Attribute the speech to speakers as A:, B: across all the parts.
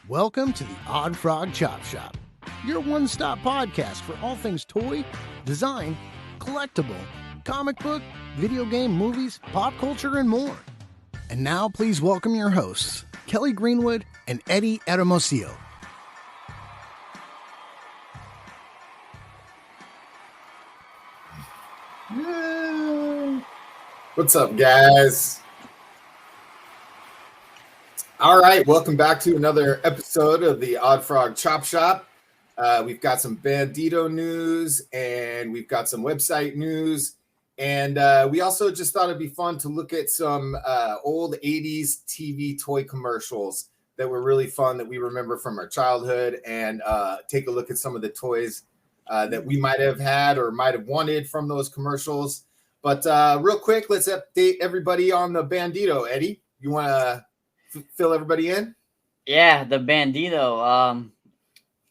A: Welcome to the Oddfrog Chop Shop, your one-stop podcast for all things toy, design, collectible, comic book, video game, movies, pop culture, and more. And now please welcome your hosts, Kelly Greenwood and Eddie Hermosillo.
B: What's up, guys? All right, welcome back to another episode of the Oddfrog Chop Shop. We've got some Bandito news, and we've got some website news, and we also just thought it'd be fun to look at some old 80s TV toy commercials that were really fun that we remember from our childhood, and take a look at some of the toys that we might have had or might have wanted from those commercials. But real quick, let's update everybody on the Bandito. Eddie, you want to fill everybody in?
C: Yeah, the Bandito.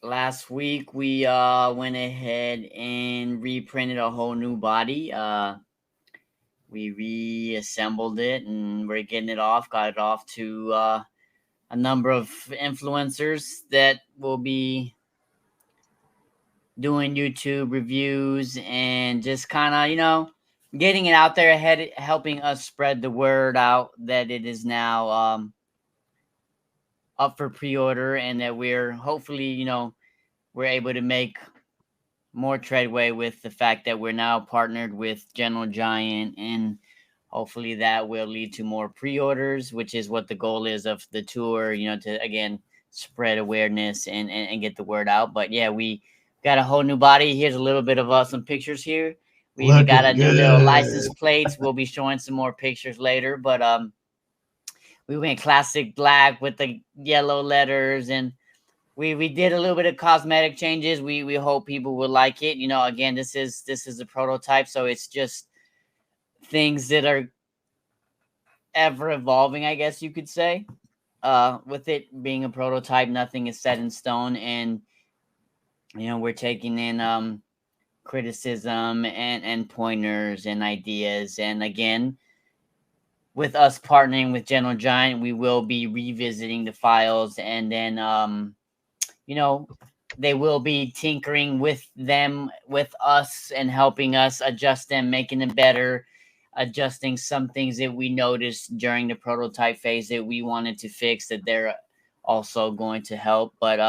C: Last week we went ahead and reprinted a whole new body. We reassembled it and we're getting it off. Got it off to a number of influencers that will be doing YouTube reviews and just kind of, getting it out there ahead, helping us spread the word out that it is now up for pre-order, and that we're hopefully, we're able to make more treadway with the fact that we're now partnered with General Giant, and hopefully that will lead to more pre-orders, which is what the goal is of the tour, to again spread awareness and get the word out. But yeah, we got a whole new body. Here's a little bit of some pictures here. We even got a new little license plates. We'll be showing some more pictures later, but we went classic black with the yellow letters, and we did a little bit of cosmetic changes. We hope people will like it. Again, this is a prototype, so it's just things that are ever evolving, I guess you could say. With it being a prototype, nothing is set in stone, and we're taking in criticism and pointers and ideas. And again, with us partnering with General Giant, we will be revisiting the files, and then they will be tinkering with them, with us, and helping us adjust them, making them better, adjusting some things that we noticed during the prototype phase that we wanted to fix, that they're also going to help. But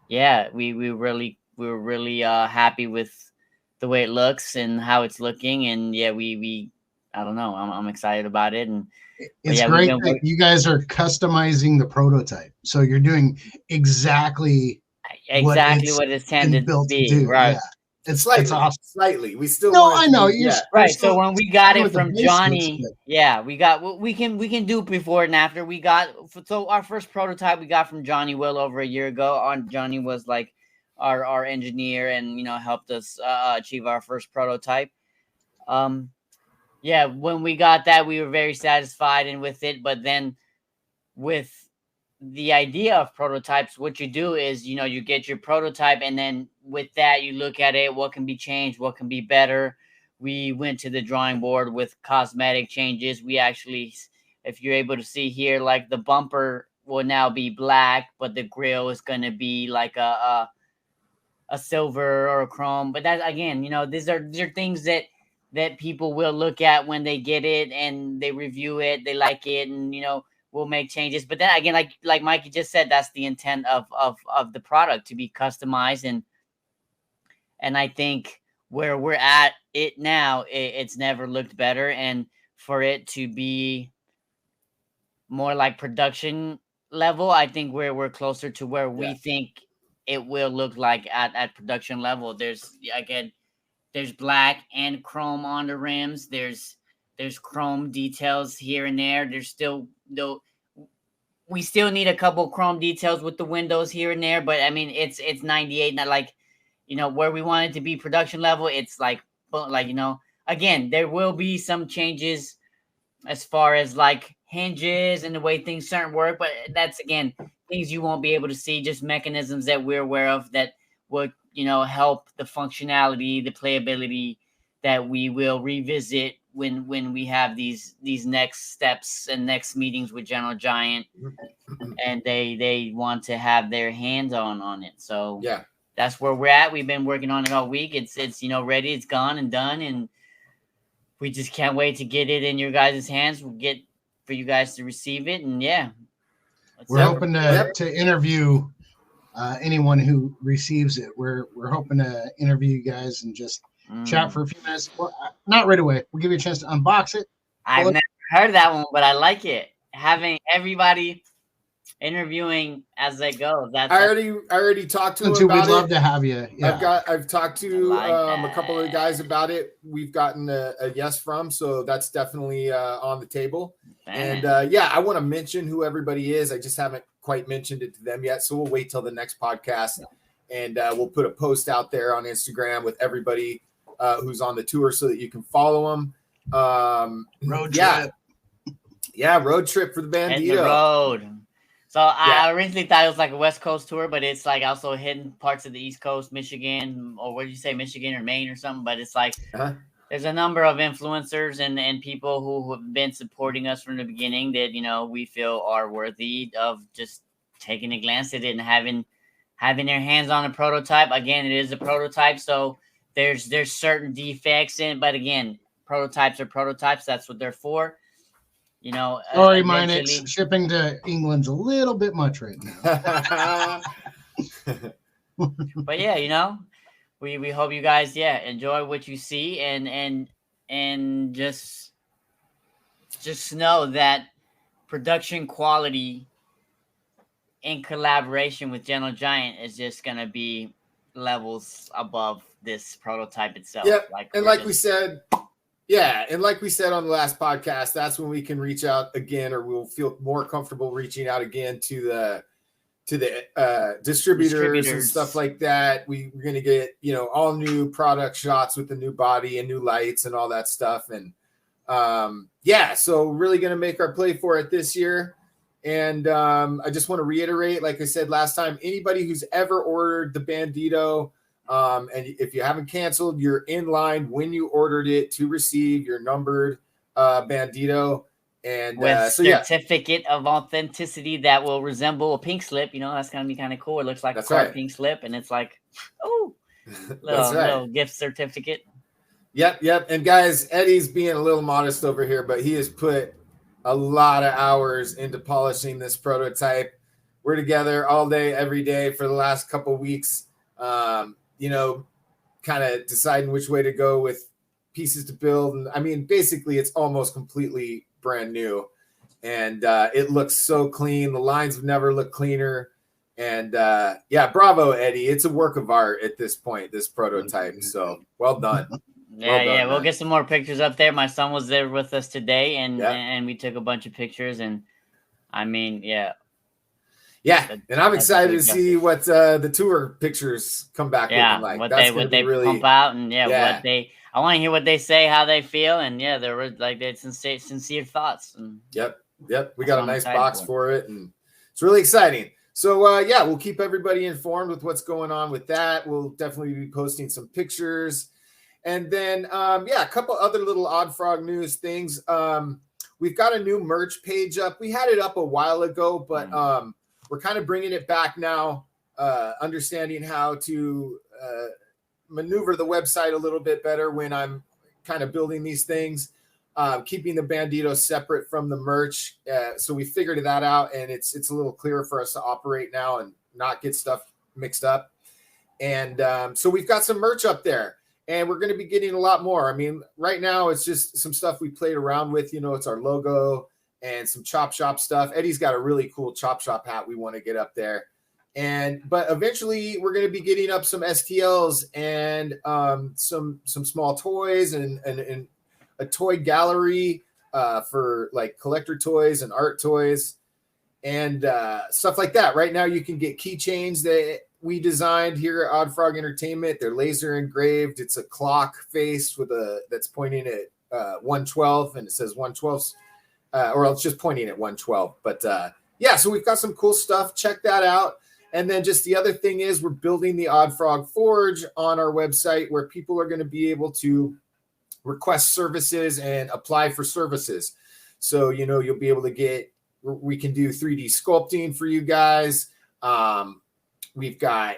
C: yeah, we were really happy with the way it looks and how it's looking, and yeah, we I don't know, I'm excited about it. And
A: it's great that you guys are customizing the prototype, so you're doing exactly what it's
C: intended
A: built
C: to be,
A: do.
C: right?
A: Yeah. It's awesome.
B: Slightly. We still
A: I know you're
C: right. So when we got it from Johnny, we got we can do before and after. We got our first prototype we got from Johnny well over a year ago. Johnny was like our engineer, and helped us achieve our first prototype. Yeah, when we got that, we were very satisfied and with it. But then with the idea of prototypes, what you do is, you get your prototype, and then with that, you look at it, what can be changed, what can be better. We went to the drawing board with cosmetic changes. We actually, if you're able to see here, like the bumper will now be black, but the grill is going to be like a silver or a chrome. But that, again, these are things that people will look at when they get it and they review it, they like it, and we'll make changes. But then again, like Mikey just said, that's the intent of the product, to be customized. And I think where we're at it now, it's never looked better, and for it to be more like production level, I think we're closer to where we think it will look like at production level. There's black and chrome on the rims. There's chrome details here and there. There's still, though, we still need a couple chrome details with the windows here and there. But I mean, it's 98, not like, where we want it to be production level. It's like, again, there will be some changes as far as like hinges and the way things certain work. But that's, again, things you won't be able to see, just mechanisms that we're aware of that would, help the functionality, the playability, that we will revisit when we have these next steps and next meetings with General Giant, and they want to have their hands on it. So
B: yeah,
C: that's where we're at. We've been working on it all week. It's ready. It's gone and done, and we just can't wait to get it in your guys' hands. We'll get for you guys to receive it, and yeah,
D: we're hoping to interview anyone who receives it. We're hoping to interview you guys and just chat for a few minutes. Well, not right away. We'll give you a chance to unbox it.
C: I've never heard that one, but I like it. Having everybody interviewing as they go.
B: I already talked to him about
D: We'd love to have you. Yeah.
B: I've talked to a couple of the guys about it. We've gotten a yes from, so that's definitely on the table. And I want to mention who everybody is. I just haven't quite mentioned it to them yet, so we'll wait till the next podcast, and we'll put a post out there on Instagram with everybody who's on the tour so that you can follow them.
D: Road trip.
B: Yeah, road trip for the Bandito.
C: Hit the road. So I originally thought it was like a West Coast tour, but it's like also hitting parts of the East Coast, Michigan, or what did you say, Michigan or Maine or something? But it's like there's a number of influencers and people who have been supporting us from the beginning that, we feel are worthy of just taking a glance at it and having their hands on a prototype. Again, it is a prototype, so there's certain defects in it, but again, prototypes are prototypes. That's what they're for.
D: Sorry, Minex, shipping to England's a little bit much right now.
C: But yeah, we hope you guys enjoy what you see and just know that production quality in collaboration with General Giant is just gonna be levels above this prototype itself.
B: Yeah, and like we said on the last podcast, that's when we can reach out again, or we'll feel more comfortable reaching out again to the distributors and stuff like that. We're going to get, all new product shots with the new body and new lights and all that stuff. And so really going to make our play for it this year. And I just want to reiterate, like I said last time, anybody who's ever ordered the Bandito, and if you haven't canceled, you're in line when you ordered it to receive your numbered Bandito. And
C: with certificate of authenticity that will resemble a pink slip. That's going to be kind of cool. It looks like a pink slip, and it's like, little gift certificate.
B: Yep. And guys, Eddie's being a little modest over here, but he has put a lot of hours into polishing this prototype. We're together all day, every day for the last couple of weeks. Kind of deciding which way to go with pieces to build. And I mean, basically it's almost completely brand new, and it looks so clean. The lines have never looked cleaner. And bravo, Eddie. It's a work of art at this point, this prototype. So well done.
C: We'll get some more pictures up there. My son was there with us today, and we took a bunch of pictures, and I mean, and I'm excited to see what the tour pictures come back looking like.
B: What
C: they really pump out, and I want to hear what they say, how they feel, and they're like they sincere thoughts. And
B: Yep. We got a nice box for it, and it's really exciting. So we'll keep everybody informed with what's going on with that. We'll definitely be posting some pictures, and then a couple other little Oddfrog news things. We've got a new merch page up. We had it up a while ago, but we're kind of bringing it back now, understanding how to maneuver the website a little bit better when I'm kind of building these things, keeping the Bandito separate from the merch. So we figured that out, and it's a little clearer for us to operate now and not get stuff mixed up. And so we've got some merch up there, and we're going to be getting a lot more. I mean, right now it's just some stuff we played around with. It's our logo and some Chop Shop stuff. Eddie's got a really cool Chop Shop hat we want to get up there. But eventually we're going to be getting up some STLs and some small toys and a toy gallery for like collector toys and art toys and stuff like that. Right now you can get keychains that we designed here at Oddfrog Entertainment. They're laser engraved. It's a clock face that's pointing at 112, and it says 112. Or it's just pointing at 112. But so we've got some cool stuff. Check that out. And then just the other thing is we're building the Oddfrog Forge on our website, where people are going to be able to request services and apply for services. So, you'll be able to we can do 3D sculpting for you guys. We've got,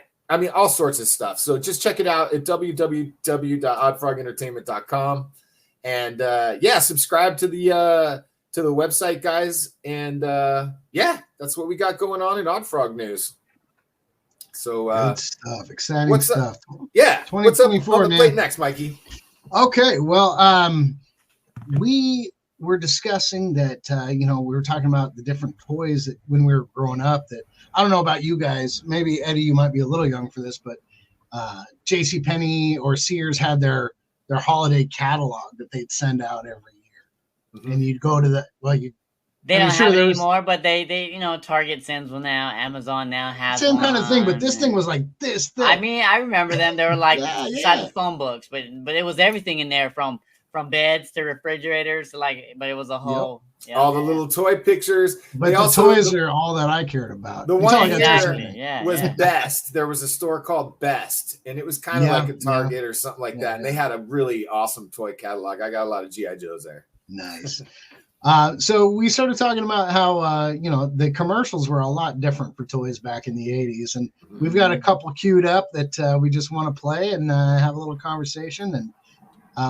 B: all sorts of stuff. So just check it out at www.oddfrogentertainment.com. And subscribe to the website, guys. And that's what we got going on in Oddfrog news. So
D: good stuff, exciting stuff.
B: Yeah, what's up on the plate next, Mikey?
D: Okay, well, we were discussing that we were talking about the different toys that when we were growing up. That I don't know about you guys. Maybe Eddie, you might be a little young for this, but JCPenney or Sears had their holiday catalog that they'd send out every year, and you'd go to
C: They don't have it anymore, but they Target sends one now. Amazon now has
D: same kind of thing, but this thing was like this thing.
C: I remember them. They were like inside the phone books, but it was everything in there from beds to refrigerators to but it was a whole
B: all the little toy pictures.
D: But the toys are all that I cared about.
B: The one was Best. There was a store called Best, and it was kind of like a Target or something like that. And they had a really awesome toy catalog. I got a lot of G.I. Joes there.
D: Nice. So we started talking about how the commercials were a lot different for toys back in the 80s, and we've got a couple queued up that we just want to play and have a little conversation. And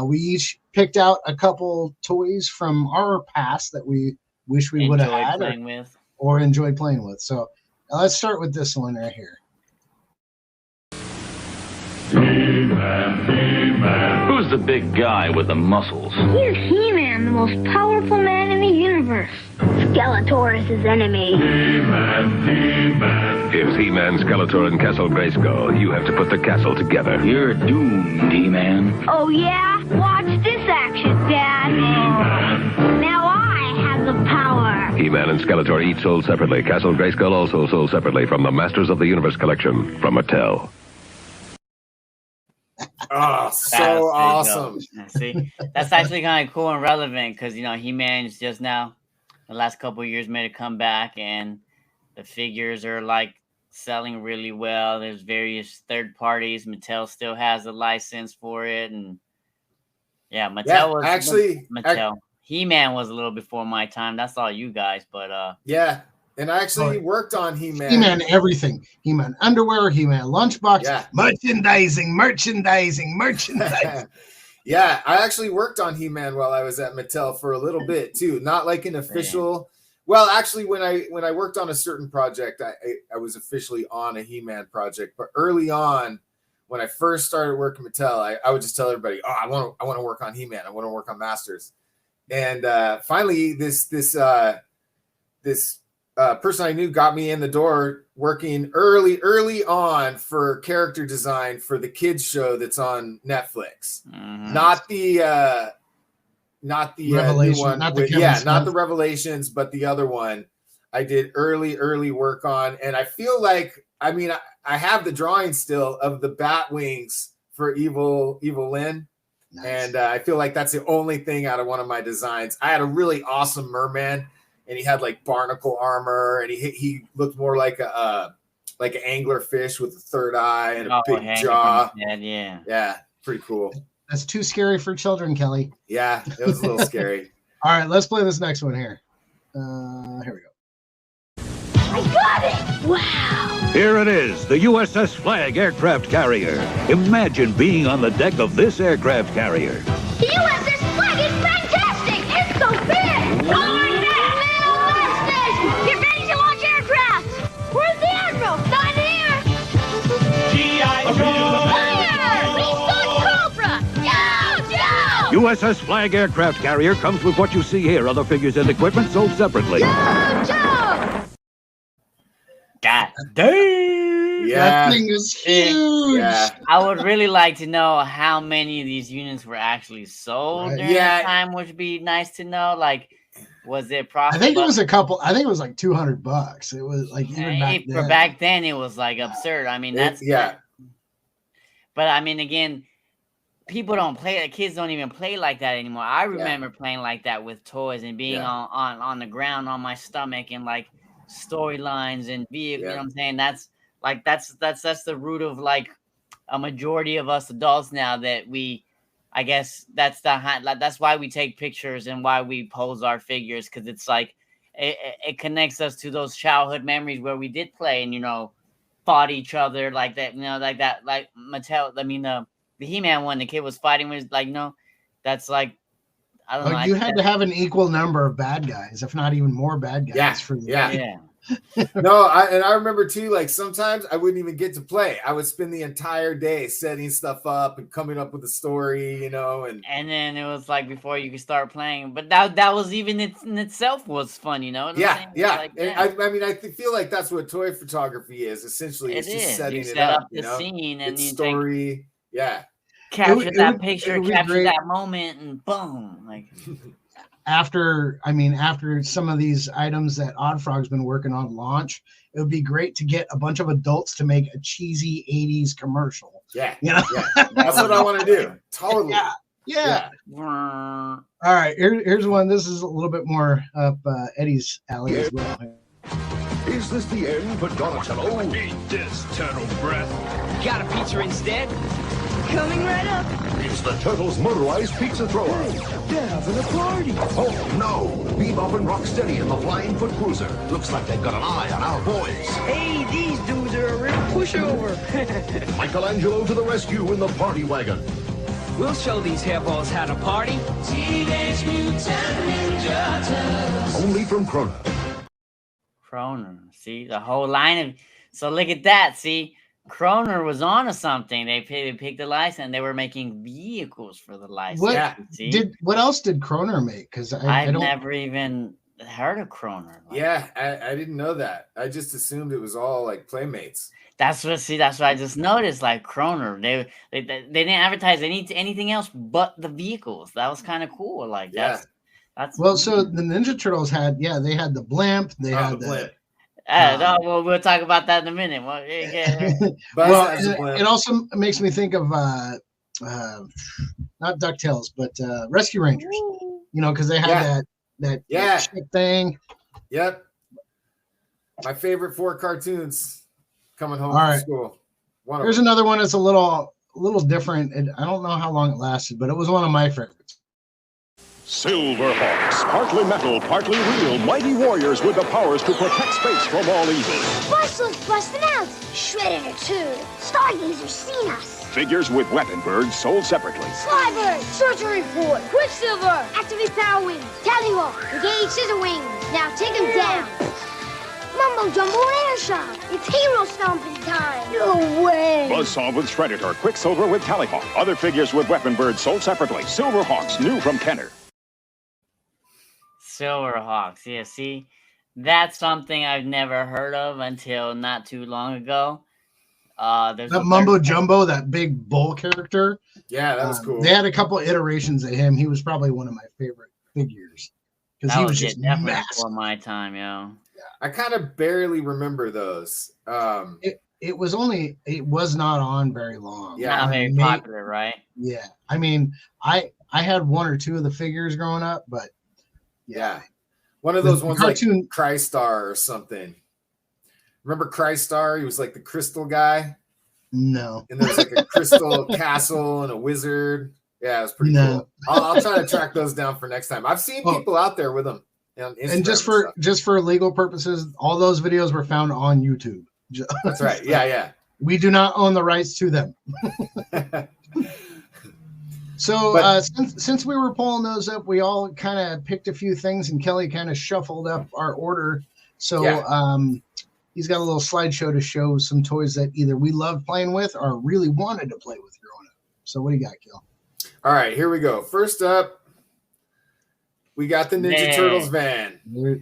D: we each picked out a couple toys from our past that we wish we would have had or enjoyed playing with. So let's start with this one right here.
E: He-Man. Who's the big guy with the muscles?
F: He's He-Man, the most powerful man in the universe. Skeletor is his enemy.
E: He-Man. Here's He-Man, Skeletor, and Castle Grayskull. You have to put the castle together. You're doomed, He-Man.
F: Oh, yeah? Watch this action, Dad. He-Man. Now I have the power.
E: He-Man and Skeletor each sold separately. Castle Grayskull also sold separately from the Masters of the Universe collection from Mattel.
B: Oh, so awesome.
C: See, that's actually kind of cool and relevant because, He-Man's just now, the last couple of years, made a comeback, and the figures are selling really well. There's various third parties. Mattel still has a license for it. And Mattel was actually Mattel. He-Man was a little before my time. That's all you guys, but
B: and I actually worked on He-Man.
D: He-Man everything. He-Man underwear, He-Man lunchbox, merchandising.
B: Yeah, I actually worked on He-Man while I was at Mattel for a little bit too. Not like an official. Well, actually, when I worked on a certain project, I was officially on a He-Man project. But early on, when I first started working at Mattel, I would just tell everybody, "Oh, I want to work on He-Man. I want to work on Masters." And finally, this person I knew got me in the door working early on for character design for the kids show that's on Netflix. Not the
D: Revelation,
B: one, not the Revelations, but the other one. I did early work on, and I feel like I have the drawing still of the bat wings for Evil Lynn. Nice. And I feel like that's the only thing out of one of my designs. I had a really awesome merman. And he had barnacle armor, and he looked more like an angler fish with a third eye and a big jaw. Yeah, pretty cool.
D: That's too scary for children, Kelly.
B: Yeah, it was a little scary.
D: All right, let's play this next one here. Here we go.
F: I got it! Wow!
G: Here it is, the USS Flag aircraft carrier. Imagine being on the deck of this aircraft carrier.
F: The USS Flag is fantastic! It's so big! Wow. Get ready to launch aircraft! Where's the Admiral? Not here! G.I. Joe! Fire! We saw Cobra! Joe!
G: USS Flag aircraft carrier comes with what you see here. Other figures and equipment sold separately.
F: Joe!
C: God dang!
D: That thing is huge!
B: Yeah.
C: I would really like to know how many of these units were actually sold during that time, which would be nice to know. Was it profitable?
D: I think it was a couple. I think it was $200. It was even back then.
C: For back then, it was absurd. But again, people don't play. Kids don't even play like that anymore. I remember playing like that with toys and being on the ground on my stomach and storylines and vehicles. You know what I'm saying? That's the root of a majority of us adults now that we I guess that's that's why we take pictures and why we pose our figures, because it's like it connects us to those childhood memories where we did play and fought each other like that, like that, like Mattel. I mean, the He-Man one, the kid was fighting with that's like, I don't know.
D: You had to have an equal number of bad guys, if not even more bad guys.
B: Yeah. No, I remember too, like sometimes I wouldn't even get to play. I would spend the entire day setting stuff up and coming up with a story, and
C: then it was like before you could start playing. But that was even in itself was fun,
B: Yeah.
C: Like,
B: I mean, I feel like that's what toy photography is essentially. It's just setting it up,
C: the scene and
B: it's story.
C: Capture that picture, capture that moment, and boom, like.
D: After some of these items that Oddfrog's been working on launch, it would be great to get a bunch of adults to make a cheesy 80s commercial.
B: Yeah. That's what I want to do. Totally.
D: Yeah. All right, here's one. This is a little bit more up Eddie's alley as well.
E: Is this the end for Donatello?
H: Eat this, turtle breath.
I: Got a pizza instead? Coming right up.
E: It's the Turtles motorized pizza thrower.
I: They're having a party.
E: Oh no! Bebop and Rocksteady in the Flying Foot Cruiser. Looks like they've got an eye on our boys.
I: Hey, these dudes are a real pushover.
E: Michelangelo to the rescue in the party wagon.
I: We'll show these hairballs how to party. Teenage Mutant Ninja Turtles.
E: Only from Kroner.
C: See, the whole line of... So look at that, see? Kroner was onto something. They picked the license, and they were making vehicles for the license.
D: What else did Kroner make? Because
C: I've never even heard of Kroner.
B: I didn't know that. I just assumed it was all like Playmates.
C: That's what I just noticed. Like Kroner, they didn't advertise anything else but the vehicles. That was kind of cool. Like that's
D: well. So the Ninja Turtles had the blimp. They had the
B: blimp.
C: We'll talk about that in a minute.
D: It also makes me think of not DuckTales, but Rescue Rangers. Because they had that shit thing.
B: Yep. My favorite 4 cartoons coming home from school.
D: Here's another one that's a little different. And I don't know how long it lasted, but it was one of my favorites.
J: Silverhawks, partly metal, partly real, mighty warriors with the powers to protect space from all evil.
F: Bustle's busting out. Shredder too. Stargazer's seen us.
J: Figures with weapon birds sold separately.
F: Slybird, Sorcery Report, Quicksilver, Activate Power Wings, Tallywhack, Engage Scissor Wings. Now take them down. Mumbo Jumbo Air Shot. It's hero stomping time. No way.
J: Buzzsaw with Shredditor, Quicksilver with Tallywhack. Other figures with weapon birds sold separately. Silverhawks, new from Kenner.
C: Silverhawks, yeah. See, that's something I've never heard of until not too long ago. There's
D: that Mumbo Jumbo, that big bull character.
B: Yeah, that was cool.
D: They had a couple iterations of him. He was probably one of my favorite figures because he was just massive.
C: Before my time, yo.
B: Yeah. I kind of barely remember those.
D: It was not on very long.
C: Yeah, not very popular, right?
D: Yeah, I mean, I had 1 or 2 of the figures growing up, but.
B: Yeah. One of those ones cartoon, like Crystar or something. Remember Crystar? He was like the crystal guy.
D: No.
B: And there was like a crystal castle and a wizard. Yeah, it was pretty cool. I'll try to track those down for next time. I've seen people out there with them.
D: And just for legal purposes, all those videos were found on YouTube.
B: That's right. Yeah.
D: We do not own the rights to them. So since we were pulling those up, we all kind of picked a few things, and Kelly kind of shuffled up our order. So he's got a little slideshow to show some toys that either we loved playing with or really wanted to play with growing up. So what do you got, Kel?
B: All right, here we go. First up, we got the Ninja Turtles van.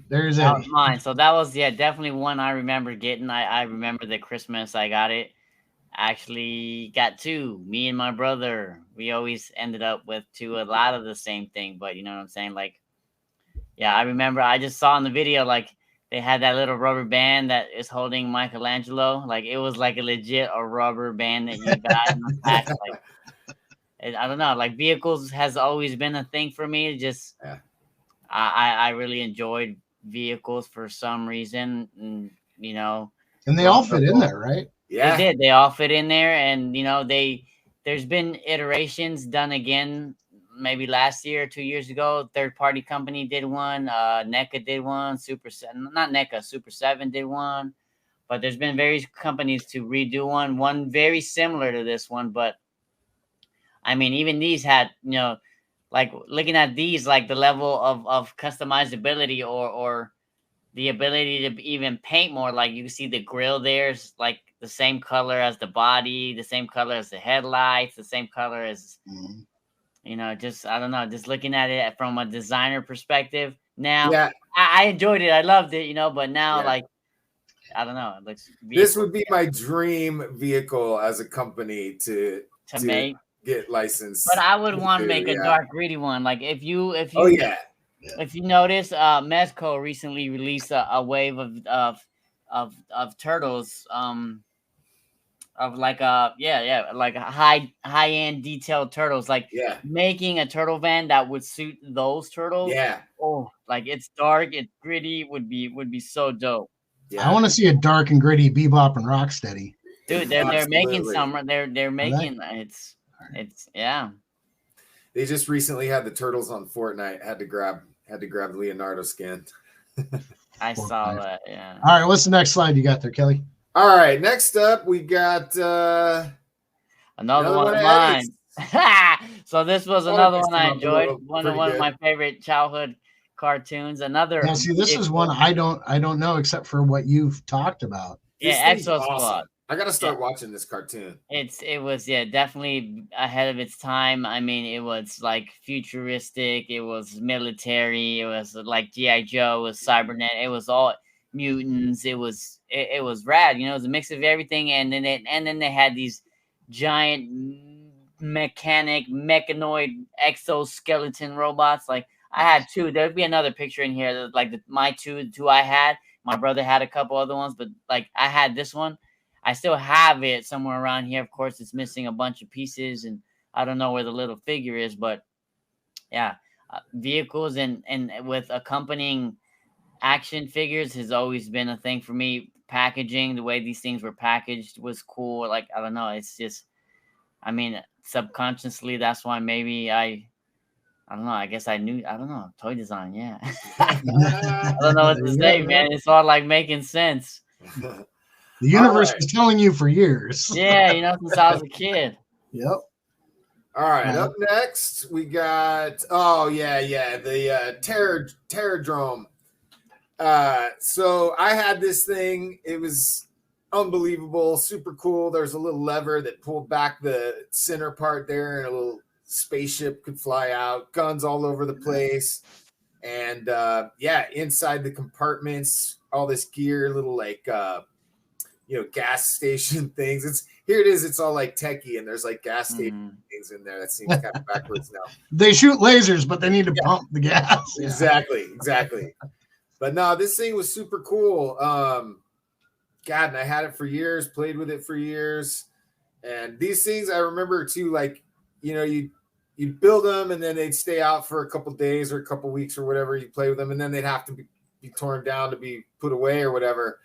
D: There's
C: that was mine. So that was definitely one I remember getting. I remember the Christmas I got it. Actually got 2. Me and my brother, we always ended up with 2, a lot of the same thing, but you know what I'm saying? Like, I remember I just saw in the video, like they had that little rubber band that is holding Michelangelo. Like it was like a rubber band that you got in the back. Like, I don't know, like vehicles has always been a thing for me. Just, I really enjoyed vehicles for some reason, and
D: and they all fit in there, right?
B: Yeah,
C: they did. They all fit in there, and they there's been iterations done again, maybe last year or 2 years ago. Third-party company did one. NECA did one. Super 7 did one. But there's been various companies to redo one very similar to this one. But I mean, even these had, like looking at these, like the level of customizability or the ability to even paint more. Like you can see the grill there's like the same color as the body, the same color as the headlights, the same color as, just, I don't know, just looking at it from a designer perspective. Now, I enjoyed it. I loved it, but now like, I don't know. It looks
B: this would be my dream vehicle as a company to
C: make.
B: Get licensed.
C: But I would want to make a dark gritty one. Like if you if you notice, Mezco recently released a wave of turtles, of like like a high end detailed turtles, like making a turtle van that would suit those turtles. Like it's dark, it's gritty, would be so dope.
D: I want to see a dark and gritty Bebop and Rocksteady.
C: Dude, they're making some. They're making it's
B: They just recently had the turtles on Fortnite. Had to grab Leonardo skin.
C: I saw that. Yeah.
D: All right, what's the next slide you got there, Kelly?
B: All right, next up we got
C: another one of mine. So this was another one I enjoyed. One of my favorite childhood cartoons. Another.
D: Now, see, this is one I don't know except for what you've talked about.
C: Yeah, Exo Squad.
B: I gotta start watching this cartoon.
C: It was definitely ahead of its time. I mean, it was like futuristic. It was military. It was like G.I. Joe. It was cybernet. It was all mutants. It was rad. It was a mix of everything. And then they had these giant mechanoid exoskeleton robots. Like I had two. There'd be another picture in here. Like my two I had. My brother had a couple other ones, but like I had this one. I still have it somewhere around here. Of course, it's missing a bunch of pieces, and I don't know where the little figure is. But yeah, vehicles and with accompanying action figures has always been a thing for me. Packaging, the way these things were packaged was cool. Like I don't know, it's just, I mean, subconsciously that's why maybe I don't know. I guess I knew. I don't know. Toy design, yeah. I don't know what to say, man. It's all like making sense.
D: The universe was telling you for years.
C: Yeah, since I was a kid.
D: Yep.
B: All right, up next we got the Terradrome. So I had this thing. It was unbelievable, super cool. There's a little lever that pulled back the center part there, and a little spaceship could fly out. Guns all over the place, and inside the compartments, all this gear, little like gas station things. It's all like techie, and there's like gas station things in there. That seems kind of backwards now.
D: They shoot lasers, but they need to pump the gas.
B: Exactly. But no, this thing was super cool. And I had it for years, played with it for years. And these things I remember too, like, you'd build them and then they'd stay out for a couple days or a couple weeks or whatever. You play with them, and then they'd have to be torn down to be put away or whatever.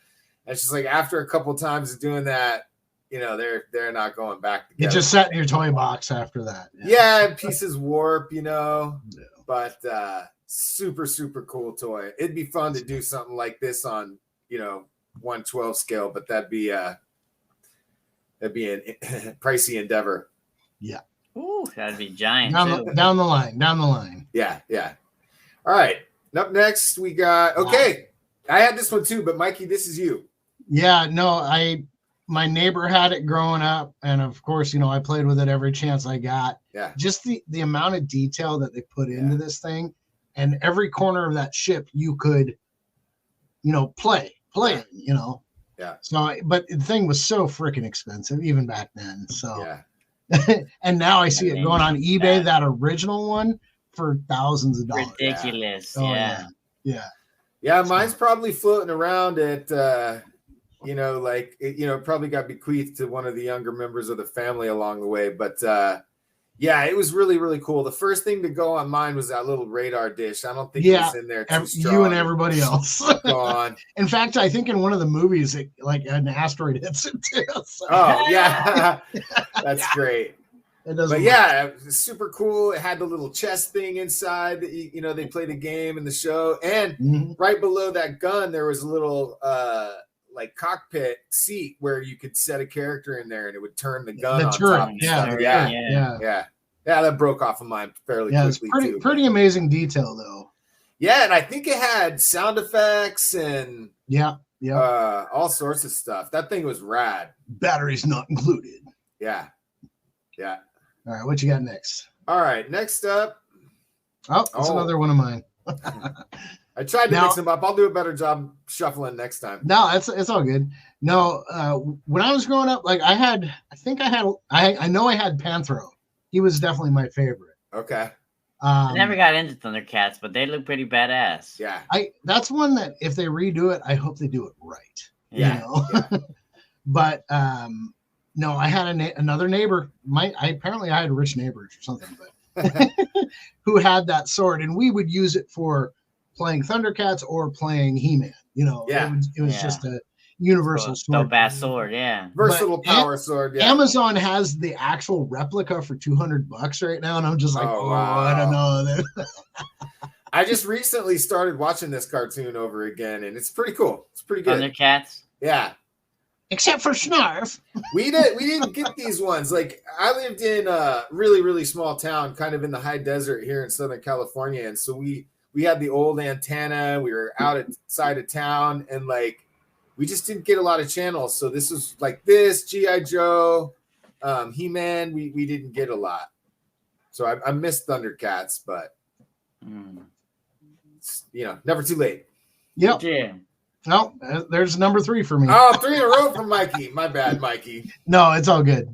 B: And it's just like after a couple times of doing that, they're not going back together.
D: You just sat in your toy box after that.
B: Yeah, pieces warp, but super, super cool toy. It'd be fun to do something like this on, 1/12 scale, but that'd be a pricey endeavor.
D: Yeah.
C: Ooh, that'd be giant.
D: Down the line.
B: Yeah. All right. Up next, we got I had this one too, but Mikey, this is you.
D: Yeah, no, my neighbor had it growing up, and of course, I played with it every chance I got.
B: Yeah.
D: Just the amount of detail that they put into this thing, and every corner of that ship you could, play it,
B: Yeah.
D: So, but the thing was so freaking expensive even back then. So, and now I see it going on eBay, that original one, for thousands of dollars.
C: Ridiculous.
B: Yeah, mine's probably floating around at, probably got bequeathed to one of the younger members of the family along the way. But it was really, really cool. The first thing to go on mine was that little radar dish. I don't think it was in there too strong.
D: You and everybody else.
B: Gone.
D: In fact, I think in one of the movies, an asteroid hits it too. So.
B: Oh, yeah. That's great.
D: It doesn't.
B: But yeah, it was super cool. It had the little chest thing inside that you know they played a game in the show, and right below that gun there was a little like cockpit seat where you could set a character in there and it would turn the gun on top. Yeah. That broke off of mine fairly quickly.
D: It's pretty amazing detail though.
B: Yeah, and I think it had sound effects and all sorts of stuff. That thing was rad.
D: Batteries not included.
B: Yeah.
D: All right, what you got next?
B: All right, next up.
D: Oh, that's another one of mine.
B: I tried to mix them up. I'll do a better job shuffling next time.
D: No, it's all good. No, when I was growing up, like I know I had Panthro. He was definitely my favorite.
B: Okay.
C: I never got into Thundercats, but they look pretty badass.
B: Yeah.
D: That's one that if they redo it, I hope they do it right.
C: Yeah.
D: You know? But no, I had another neighbor. I had rich neighbors or something, but who had that sword, and we would use it for playing Thundercats or playing He-Man. You know, it was just a universal sword.
C: Dope-ass sword, yeah.
B: Versatile power sword. Yeah.
D: Amazon has the actual replica for $200 right now, and I'm just like,
B: wow.
D: I don't know.
B: I just recently started watching this cartoon over again, and it's pretty cool. It's pretty good.
C: Thundercats.
B: Yeah.
D: Except for Snarf.
B: We didn't get these ones. Like I lived in a really, really small town, kind of in the high desert here in Southern California. And so we had the old antenna. We were out outside of town, and like we just didn't get a lot of channels. So this was like this, G.I. Joe, He-Man, we didn't get a lot. So I missed Thundercats, but it's, never too late.
D: Yep.
C: Yeah.
D: No, there's number 3 for me.
B: Oh, 3 in a row for Mikey. My bad, Mikey.
D: No, it's all good.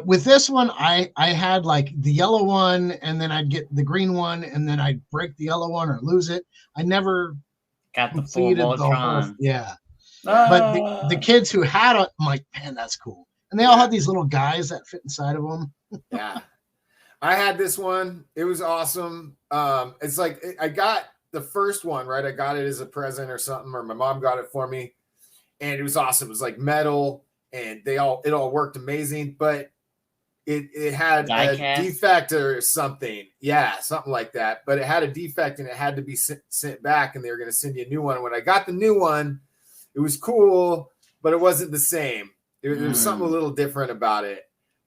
D: With this one, I had like the yellow one, and then I'd get the green one, and then I'd break the yellow one or lose it. I never
C: got the full Voltron.
D: But the kids who had it, I'm like, man, that's cool. And they all had these little guys that fit inside of them.
B: Yeah. I had this one. It was awesome. It's like I got the first one, right? I got it as a present or something, or my mom got it for me, and it was awesome. It was like metal, and it all worked amazing, but it had a defect or something. Yeah, something like that. But it had a defect, and it had to be sent back, and they were going to send you a new one. And when I got the new one, it was cool, but it wasn't the same. There was something a little different about it.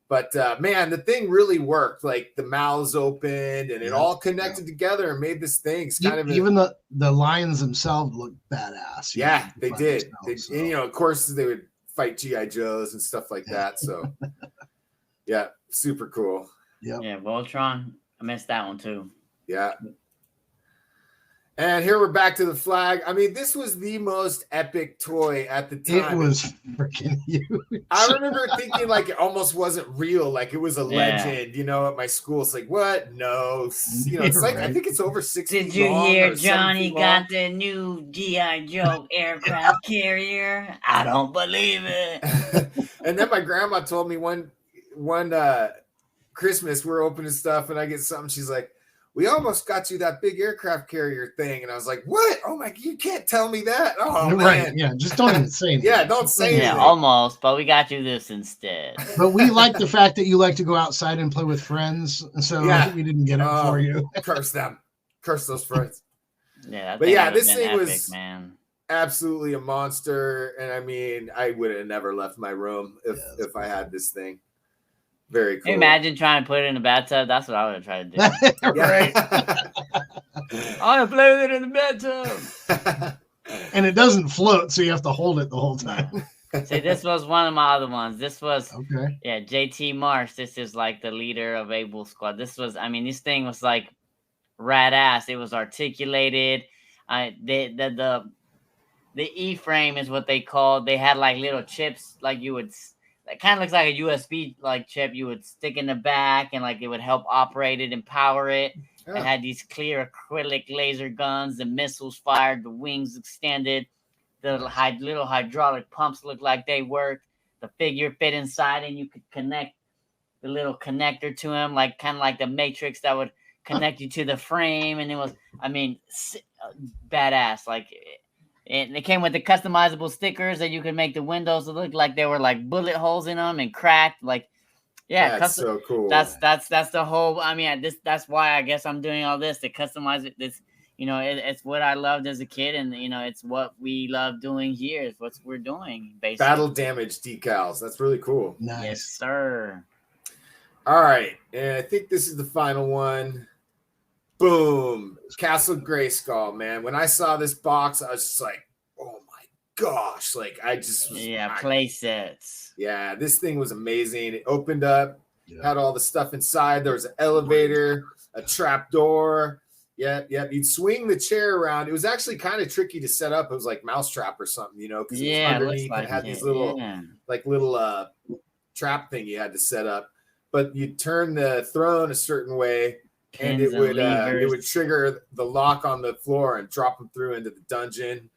B: But man, the thing really worked. Like the mouths opened, and it all connected together and made this thing. It's kind of
D: even the lions themselves looked badass.
B: Yeah, they did. And, of course, they would fight G.I. Joes and stuff like that. So, yeah, super cool.
C: Yeah, Voltron. I missed that one too.
B: Yeah. And here we're back to the flag. I mean, this was the most epic toy at the time.
D: It was freaking huge.
B: I remember thinking like it almost wasn't real, like it was a legend, at my school. It's like, what? No. It's like, I think it's over 6 feet long.
C: Did you hear Johnny got the new G.I. Joe aircraft carrier? I don't believe it.
B: And then my grandma told me one Christmas, we're opening stuff and I get something. She's like, we almost got you that big aircraft carrier thing. And I was like, what? Oh my, you can't tell me that. Oh, man.
D: Right. Yeah. Just don't even say anything.
B: Yeah. Don't say anything.
C: Yeah, almost, but we got you this instead.
D: But we like the fact that you like to go outside and play with friends. So we didn't get it for you.
B: Curse them. Curse those friends.
C: Yeah.
B: But yeah, this thing was absolutely a monster. And I mean, I would have never left my room if I had this thing. Very cool.
C: Can you imagine trying to put it in a bathtub? That's what I would have tried to do.
D: Right.
C: I want to play with it in the bathtub.
D: And it doesn't float, so you have to hold it the whole time.
C: See, this was one of my other ones. This was JT Marsh. This is like the leader of Able Squad. This thing was like rad ass. It was articulated. The E-frame is what they called. They had like little chips, like you would. It kind of looks like a USB like chip you would stick in the back, and like it would help operate it and power it. Yeah. It had these clear acrylic laser guns. The missiles fired. The wings extended. The little hydraulic pumps looked like they worked. The figure fit inside, and you could connect the little connector to him, like kind of like the Matrix that would connect you to the frame. And it was, badass. Like. And they came with the customizable stickers that you could make the windows look like they were like bullet holes in them and cracked. Like Yeah,
B: that's so cool.
C: That's the whole. I mean, that's why I guess I'm doing all this to customize it. This, it's what I loved as a kid, and it's what we love doing here. It's what we're doing, basically.
B: Battle damage decals. That's really cool.
D: Nice.
C: Yes, sir.
B: All right, and I think this is the final one. Boom, Castle Grayskull, man. When I saw this box, I was just like, oh my gosh, like I just was,
C: play sets.
B: Yeah, this thing was amazing. It opened up, had all the stuff inside. There was an elevator, a trap door. Yep. You'd swing the chair around. It was actually kind of tricky to set up. It was like mousetrap or something, because it was underneath and had these little trap thing you had to set up. But you'd turn the throne a certain way, and it would trigger the lock on the floor and drop them through into the dungeon.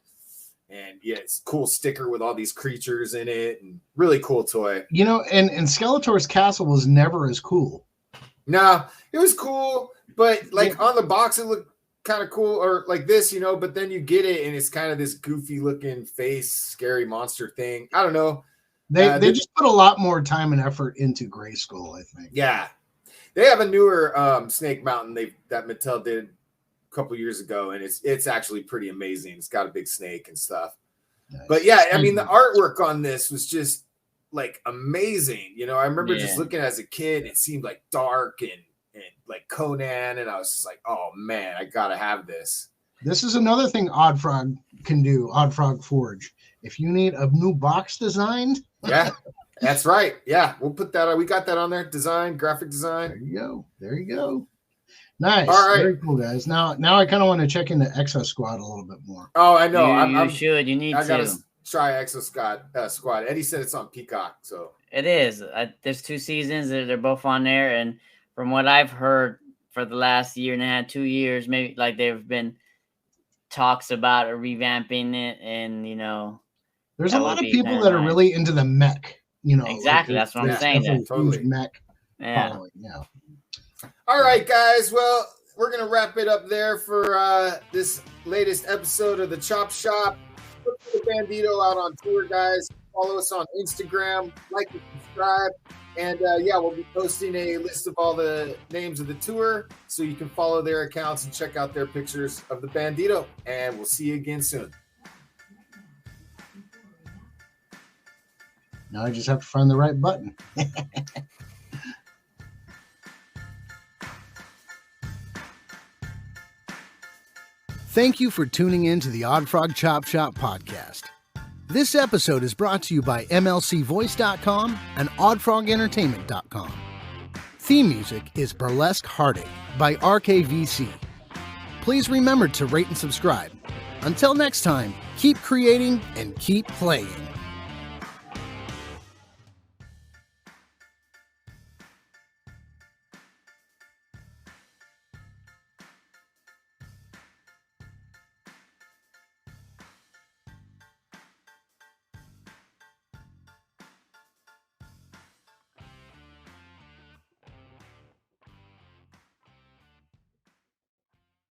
B: And it's a cool sticker with all these creatures in it, and really cool toy.
D: And Skeletor's castle was never as cool.
B: No, it was cool, but on the box it looked kind of cool, or like this, but then you get it and it's kind of this goofy looking face, scary monster thing. I don't know.
D: They just put a lot more time and effort into Grayskull, I think.
B: Yeah. They have a newer Snake Mountain that Mattel did a couple years ago, and it's actually pretty amazing. It's got a big snake and stuff. Nice. But yeah, I mean, the artwork on this was just like amazing. I remember just looking as a kid, it seemed like dark and like Conan, and I was just like, oh man, I gotta have this.
D: This is another thing Oddfrog can do, Oddfrog Forge. If you need a new box designed.
B: Yeah, that's right. Yeah, we'll put that on. We got that on there. Design, graphic design.
D: There you go. Nice.
B: All right.
D: Very cool, guys. Now I kind of want to check into Exo Squad a little bit more.
B: Oh, I know.
C: You should. You need to.
B: I gotta try Exo Squad. Eddie said it's on Peacock, so
C: it is. There's 2 seasons. They're both on there, and from what I've heard for the last year and a half, 2 years, maybe they've been talks about revamping it, and
D: there's a lot of people that are really into the mech.
C: Exactly. That's what I'm saying.
D: Totally. Mech.
C: Yeah.
B: All right, guys. Well, we're gonna wrap it up there for this latest episode of the Chop Shop. Look for the Bandito out on tour, guys. Follow us on Instagram, like and subscribe, and we'll be posting a list of all the names of the tour, so you can follow their accounts and check out their pictures of the Bandito. And we'll see you again soon.
D: Now I just have to find the right button.
A: Thank you for tuning in to the Oddfrog Chop Shop podcast. This episode is brought to you by MLCVoice.com and OddFrogEntertainment.com. Theme music is Burlesque Heartache by RKVC. Please remember to rate and subscribe. Until next time, keep creating and keep playing.